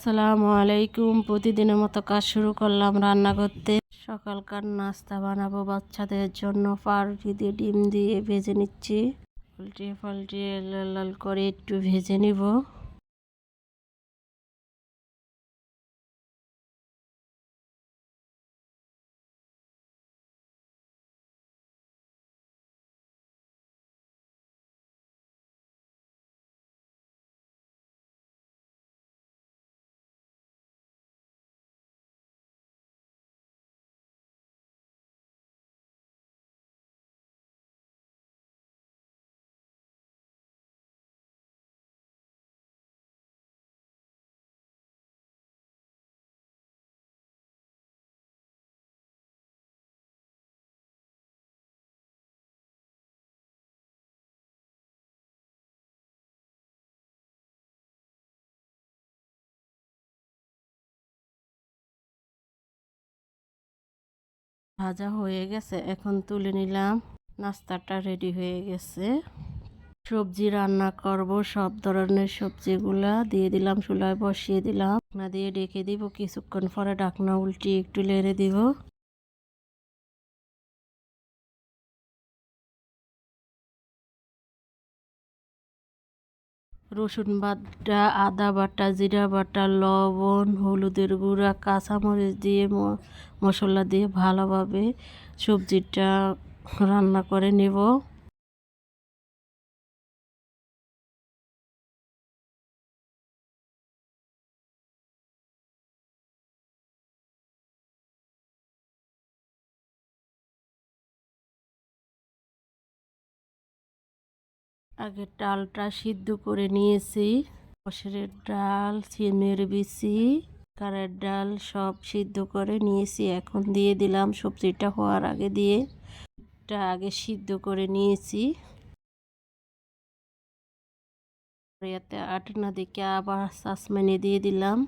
আসসালামু আলাইকুম। প্রতিদিনের মতো কাজ শুরু করলাম রান্না করতে। সকালকার নাস্তা বানাবো বাচ্চাদের জন্য। পাউরুটি দিয়ে ডিম দিয়ে ভেজে নিচ্ছি। উল্টিয়ে পাল্টিয়ে লাল লাল করে একটু ভেজে নিব। ভাজা হয়ে গেছে, এখন তুলে নিলাম। নাস্তাটা রেডি হয়ে গেছে। সবজি রান্না করব, সব ধরনের সবজিগুলা দিয়ে দিলাম, চুলায় বসিয়ে দিলাম। ঢাকনা দিয়ে ঢেকে দিব। কিছুক্ষণ পরে ঢাকনা উল্টিয়ে একটু নেড়ে দিব। রসুন বাটা, আদা বাটা, জিরা বাটা, লবণ, হলুদের গুঁড়া, কাঁচামরিচ দিয়ে মশলা দিয়ে ভালোভাবে সবজিটা রান্না করে নেব। আগে ডালটা সিদ্ধ করে নিয়েছি। মসুরের ডাল, সিমের বিচি, কারের ডাল সব সিদ্ধ করে নিয়েছি। এখন দিয়ে দিলাম। সবজিটা হওয়ার আগে দিয়ে এটা আগে সিদ্ধ করে নিয়েছি। এতে আটনা দিকে আবার চাশমানি দিয়ে দিলাম।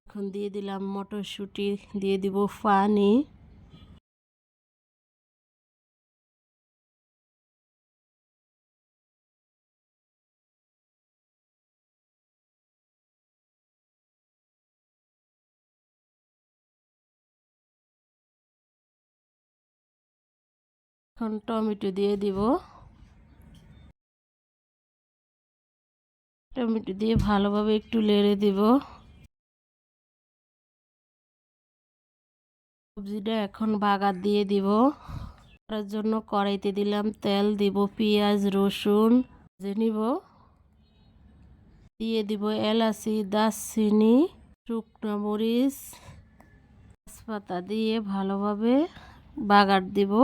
এখন দিয়ে দিলাম মটরশুঁটি, দিয়ে দিব পানি। এখন টমেটো দিয়ে দিব। টমেটো দিয়ে ভালোভাবে একটু নেড়ে দিব। সবজিটা এখন বাগার দিয়ে দিব। তার জন্য কড়াইতে দিলাম তেল, দিব পেঁয়াজ রসুন ভেজে নিব। দিয়ে দিব এলাচি, দারচিনি, শুকনো মরিচ, তেজপাতা দিয়ে ভালোভাবে বাগার দিব।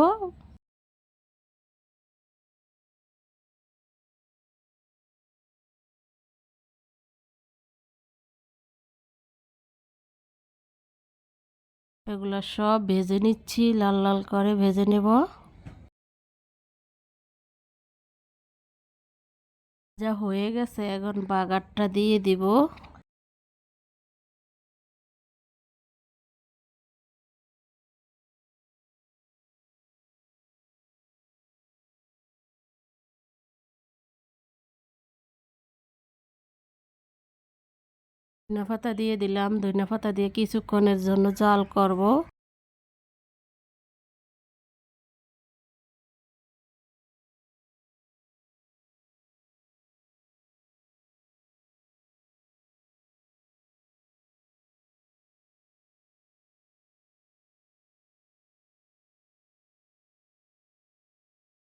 এগুলো সব ভেজে নিচ্ছি, লাল লাল করে ভেজে নেব। যা হয়ে গেছে, এখন বাগারটা দিয়ে দিব। ধনিয়া পাতা দিয়ে দিলাম। ধনিয়া পাতা দিয়ে কিছুক্ষণের জন্য জাল করব।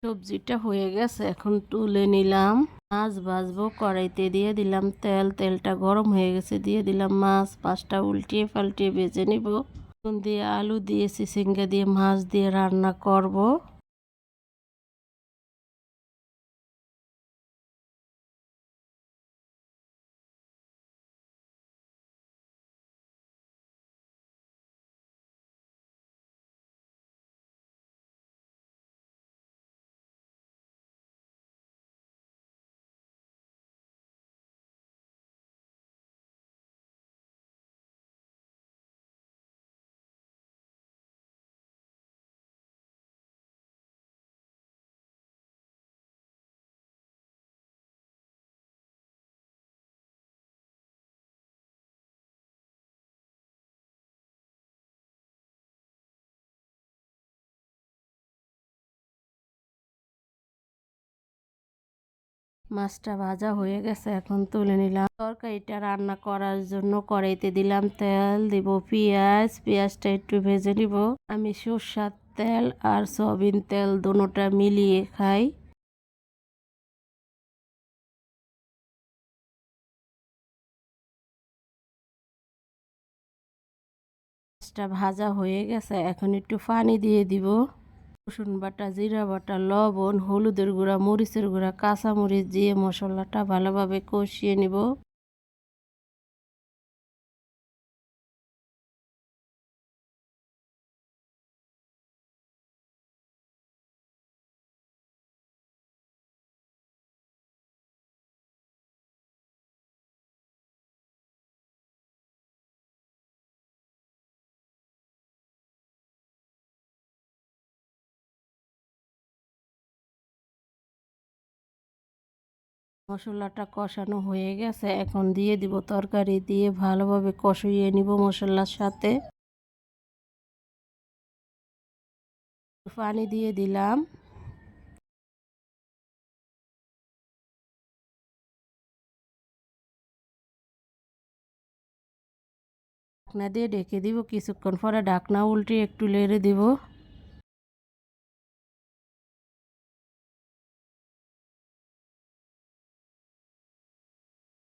সবজিটা হয়ে গেছে, এখন তুলে নিলাম। মাছ ভাজবো, কড়াইতে দিয়ে দিলাম তেল। তেলটা গরম হয়ে গেছে, দিয়ে দিলাম মাছ। মাছটা উল্টিয়ে পাল্টিয়ে ভেজে নিব। দিয়ে আলু দিয়ে চিচিঙ্গা দিয়ে মাছ দিয়ে রান্না করব। মাছটা ভাজা হয়ে গেছে, এখন তুলে নিলাম। তরকারিটা রান্না করার জন্য কড়াইতে দিলাম তেল, দিব পেঁয়াজ। পেঁয়াজটা একটু ভেজে নিব। আমি সরষের তেল আর সয়াবিন তেল দুটোটা মিলিয়ে খাই। মাছটা ভাজা হয়ে গেছে, এখন একটু পানি দিয়ে দিব। রসুন বাটা, জিরা বাটা, লবণ, হলুদের গুঁড়া, মরিচের গুঁড়া, কাঁচামরিচ দিয়ে মশলাটা ভালোভাবে কষিয়ে নিব। মশলাটা কষানো হয়ে গেছে, এখন দিয়ে দিব তরকারি, দিয়ে ভালোভাবে কষিয়ে নিব মশলার সাথে। পানি দিয়ে দিলাম। ঢাকনা দিয়ে ঢেকে দিব, কিছুক্ষণ পরে ঢাকনা উল্টে একটু নেড়ে দিব।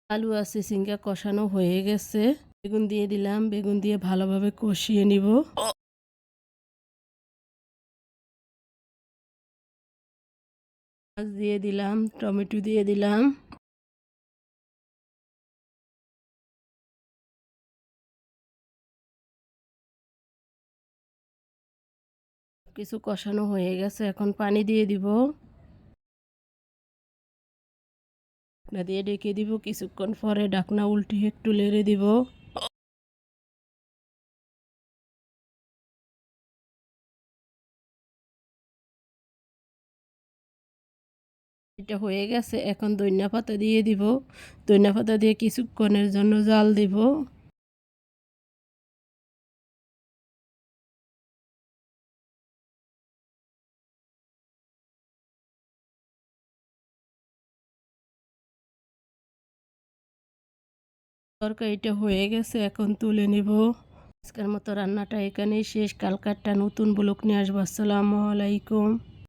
আলু আর চিচিঙ্গা কষানো হয়ে গেছে, বেগুন দিয়ে দিলাম। বেগুন দিয়ে ভালোভাবে কষিয়ে নিব। মাছ দিয়ে দিলাম, টমেটো দিয়ে দিলাম। কিছু কষানো হয়ে গেছে, এখন পানি দিয়ে দিব। ঢাকনা দিয়ে ঢেকে দিব, কিছুক্ষণ পরে ঢাকনা উল্টে একটু নেড়ে দিব। এটা হয়ে গেছে, এখন ধনিয়া পাতা দিয়ে দিব। ধনিয়া পাতা দিয়ে কিছুক্ষণের জন্য জাল দিব। তরকারিটা হয়ে গেছে, এখন তুলে নিব। আজকের মতো রান্নাটা এখানেই শেষ। কালকারটা নতুন ব্লগ নিয়ে আসবো। আসসালামু আলাইকুম।